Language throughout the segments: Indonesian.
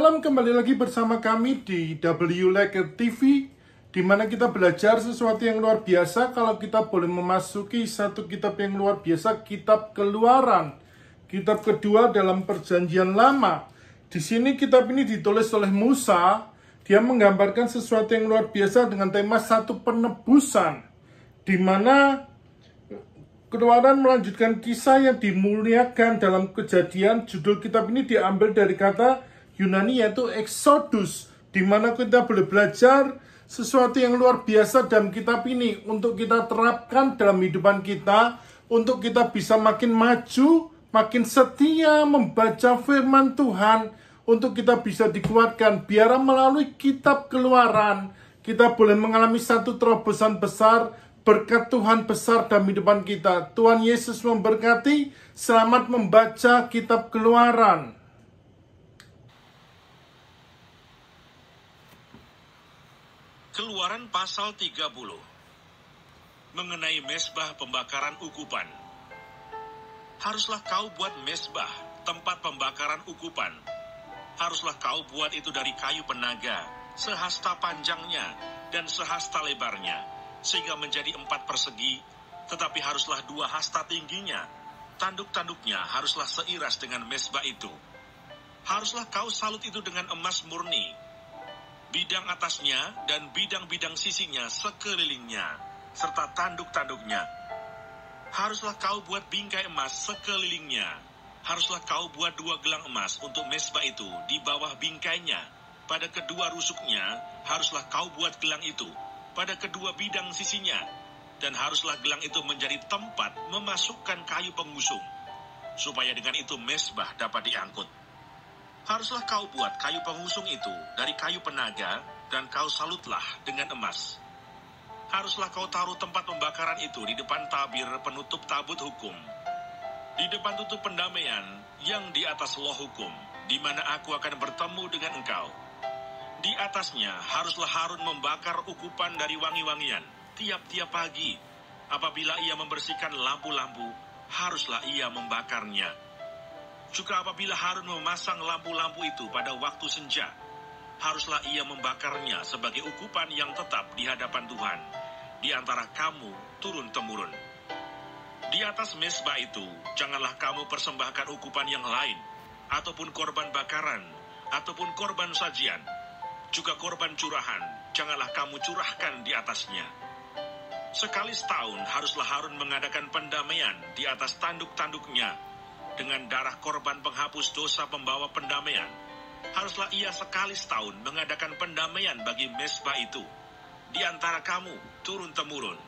Shalom, kembali lagi bersama kami di W Like TV, di mana kita belajar sesuatu yang luar biasa. Kalau kita boleh memasuki satu kitab yang luar biasa, kitab Keluaran, kitab kedua dalam Perjanjian Lama. Di sini kitab ini ditulis oleh Musa. Dia menggambarkan sesuatu yang luar biasa dengan tema satu penebusan, di mana Keluaran melanjutkan kisah yang dimuliakan dalam Kejadian. Judul kitab ini diambil dari kata Yunani yaitu Exodus, di mana kita boleh belajar sesuatu yang luar biasa dalam kitab ini untuk kita terapkan dalam kehidupan kita, untuk kita bisa makin maju, makin setia membaca firman Tuhan, untuk kita bisa dikuatkan. Biar melalui kitab Keluaran kita boleh mengalami satu terobosan besar, berkat Tuhan besar dalam kehidupan kita. Tuhan Yesus memberkati. Selamat membaca kitab Keluaran. Keluaran pasal 30 mengenai mezbah pembakaran ukupan. Haruslah kau buat mezbah, tempat pembakaran ukupan. Haruslah kau buat itu dari kayu penaga, sehasta panjangnya dan sehasta lebarnya, sehingga menjadi 4 persegi, tetapi haruslah 2 hasta tingginya. Tanduk-tanduknya haruslah seiras dengan mezbah itu. Haruslah kau salut itu dengan emas murni, bidang atasnya dan bidang-bidang sisinya sekelilingnya, serta tanduk-tanduknya. Haruslah kau buat bingkai emas sekelilingnya. Haruslah kau buat 2 gelang emas untuk mezbah itu di bawah bingkainya. Pada kedua rusuknya haruslah kau buat gelang itu, pada kedua bidang sisinya. Dan haruslah gelang itu menjadi tempat memasukkan kayu pengusung, supaya dengan itu mezbah dapat diangkut. Haruslah kau buat kayu pengusung itu dari kayu penaga, dan kau salutlah dengan emas. Haruslah kau taruh tempat pembakaran itu di depan tabir penutup tabut hukum, di depan tutup pendamaian yang di atas loh hukum, di mana aku akan bertemu dengan engkau. Di atasnya haruslah Harun membakar ukupan dari wangi-wangian tiap-tiap pagi. Apabila ia membersihkan lampu-lampu, haruslah ia membakarnya. Juga apabila Harun memasang lampu-lampu itu pada waktu senja, haruslah ia membakarnya sebagai ukupan yang tetap di hadapan Tuhan, di antara kamu turun-temurun. Di atas mezbah itu, janganlah kamu persembahkan ukupan yang lain, ataupun korban bakaran, ataupun korban sajian. Juga korban curahan, janganlah kamu curahkan di atasnya. Sekali setahun haruslah Harun mengadakan pendamaian di atas tanduk-tanduknya, dengan darah korban penghapus dosa pembawa pendamaian. Haruslah ia sekali setahun mengadakan pendamaian bagi mezbah itu, di antara kamu turun-temurun.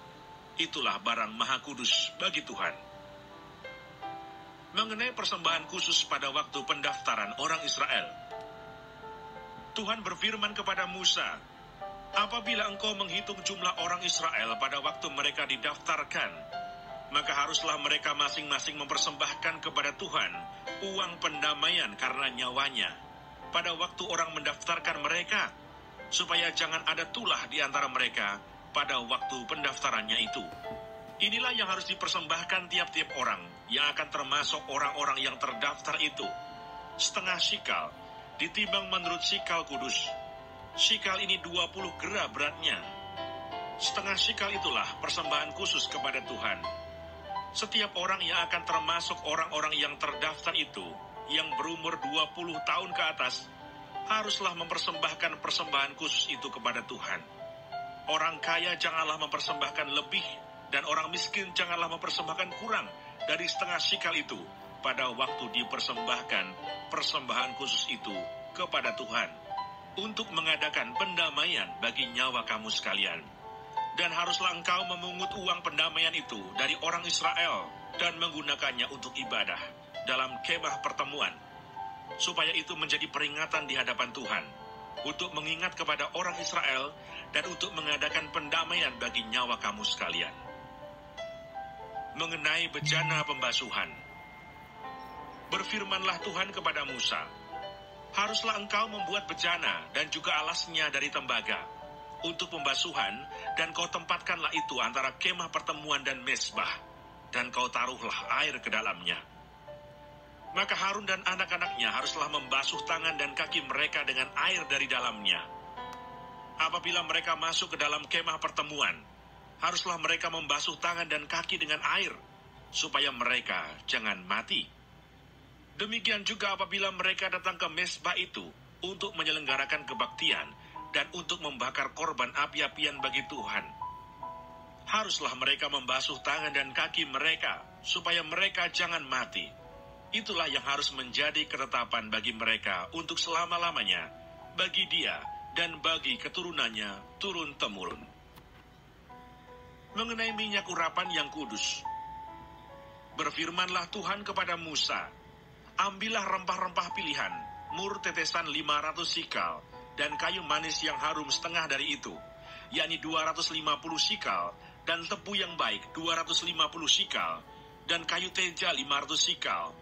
Itulah barang maha kudus bagi Tuhan. Mengenai persembahan khusus pada waktu pendaftaran orang Israel, Tuhan berfirman kepada Musa, apabila engkau menghitung jumlah orang Israel pada waktu mereka didaftarkan, maka haruslah mereka masing-masing mempersembahkan kepada Tuhan uang pendamaian karena nyawanya pada waktu orang mendaftarkan mereka, supaya jangan ada tulah di antara mereka pada waktu pendaftarannya itu. Inilah yang harus dipersembahkan tiap-tiap orang yang akan termasuk orang-orang yang terdaftar itu. Setengah sikal, ditimbang menurut sikal kudus. Sikal ini 20 gera beratnya. Setengah sikal itulah persembahan khusus kepada Tuhan. Setiap orang yang akan termasuk orang-orang yang terdaftar itu, yang berumur 20 tahun ke atas, haruslah mempersembahkan persembahan khusus itu kepada Tuhan. Orang kaya janganlah mempersembahkan lebih, dan orang miskin janganlah mempersembahkan kurang dari setengah sikal itu pada waktu dipersembahkan persembahan khusus itu kepada Tuhan, untuk mengadakan pendamaian bagi nyawa kamu sekalian. Dan haruslah engkau memungut uang pendamaian itu dari orang Israel dan menggunakannya untuk ibadah dalam kemah pertemuan, supaya itu menjadi peringatan di hadapan Tuhan, untuk mengingat kepada orang Israel dan untuk mengadakan pendamaian bagi nyawa kamu sekalian. Mengenai bejana pembasuhan, berfirmanlah Tuhan kepada Musa, haruslah engkau membuat bejana dan juga alasnya dari tembaga untuk pembasuhan, dan kau tempatkanlah itu antara kemah pertemuan dan mezbah, dan kau taruhlah air ke dalamnya. Maka Harun dan anak-anaknya haruslah membasuh tangan dan kaki mereka dengan air dari dalamnya. Apabila mereka masuk ke dalam kemah pertemuan, haruslah mereka membasuh tangan dan kaki dengan air, supaya mereka jangan mati. Demikian juga apabila mereka datang ke mezbah itu untuk menyelenggarakan kebaktian dan untuk membakar korban api-apian bagi Tuhan. Haruslah mereka membasuh tangan dan kaki mereka, supaya mereka jangan mati. Itulah yang harus menjadi ketetapan bagi mereka untuk selama-lamanya, bagi dia dan bagi keturunannya turun-temurun. Mengenai minyak urapan yang kudus, berfirmanlah Tuhan kepada Musa, ambillah rempah-rempah pilihan, mur tetesan 500 sikal, dan kayu manis yang harum setengah dari itu, yakni 250 sikal, dan tebu yang baik 250 sikal, dan kayu teja 500 sikal,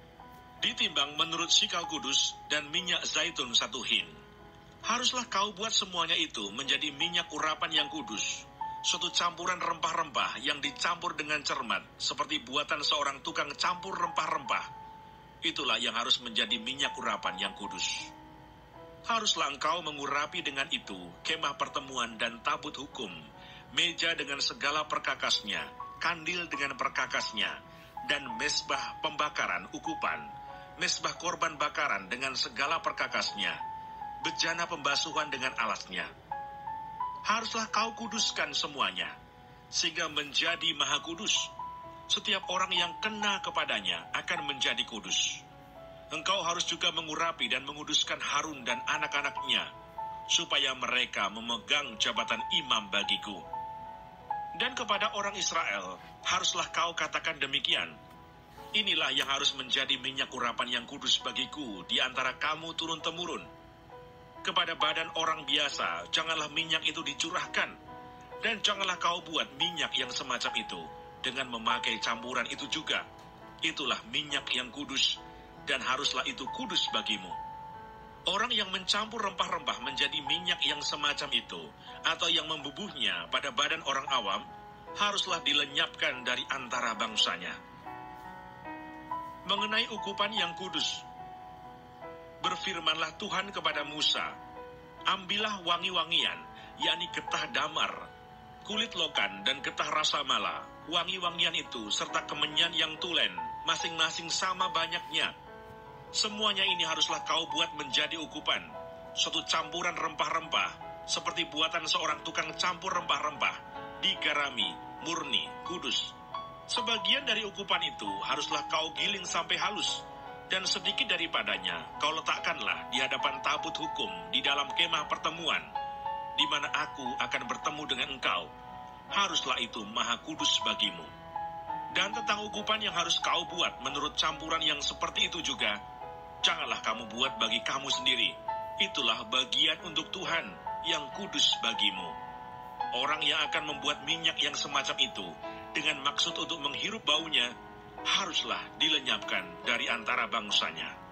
ditimbang menurut sikal kudus, dan minyak zaitun 1 hin. Haruslah kau buat semuanya itu menjadi minyak urapan yang kudus, suatu campuran rempah-rempah yang dicampur dengan cermat, seperti buatan seorang tukang campur rempah-rempah. Itulah yang harus menjadi minyak urapan yang kudus. Haruslah engkau mengurapi dengan itu kemah pertemuan dan tabut hukum, meja dengan segala perkakasnya, kandil dengan perkakasnya, dan mezbah pembakaran ukupan, mezbah korban bakaran dengan segala perkakasnya, bejana pembasuhan dengan alasnya. Haruslah kau kuduskan semuanya, sehingga menjadi maha kudus. Setiap orang yang kena kepadanya akan menjadi kudus. Engkau harus juga mengurapi dan menguduskan Harun dan anak-anaknya, supaya mereka memegang jabatan imam bagiku. Dan kepada orang Israel, haruslah kau katakan demikian, inilah yang harus menjadi minyak urapan yang kudus bagiku di antara kamu turun-temurun. Kepada badan orang biasa, janganlah minyak itu dicurahkan, dan janganlah kau buat minyak yang semacam itu dengan memakai campuran itu juga. Itulah minyak yang kudus, dan haruslah itu kudus bagimu. Orang yang mencampur rempah-rempah menjadi minyak yang semacam itu, atau yang membubuhnya pada badan orang awam, haruslah dilenyapkan dari antara bangsanya. Mengenai ukupan yang kudus, berfirmanlah Tuhan kepada Musa, ambillah wangi-wangian, yakni getah damar, kulit lokan dan getah rasa mala, wangi-wangian itu serta kemenyan yang tulen, masing-masing sama banyaknya. Semuanya ini haruslah kau buat menjadi ukupan, suatu campuran rempah-rempah, seperti buatan seorang tukang campur rempah-rempah, digarami, murni, kudus. Sebagian dari ukupan itu haruslah kau giling sampai halus, dan sedikit daripadanya kau letakkanlah di hadapan tabut hukum di dalam kemah pertemuan, di mana aku akan bertemu dengan engkau. Haruslah itu maha kudus bagimu. Dan tentang ukupan yang harus kau buat menurut campuran yang seperti itu juga, janganlah kamu buat bagi kamu sendiri. Itulah bagian untuk Tuhan yang kudus bagimu. Orang yang akan membuat minyak yang semacam itu dengan maksud untuk menghirup baunya, haruslah dilenyapkan dari antara bangsanya.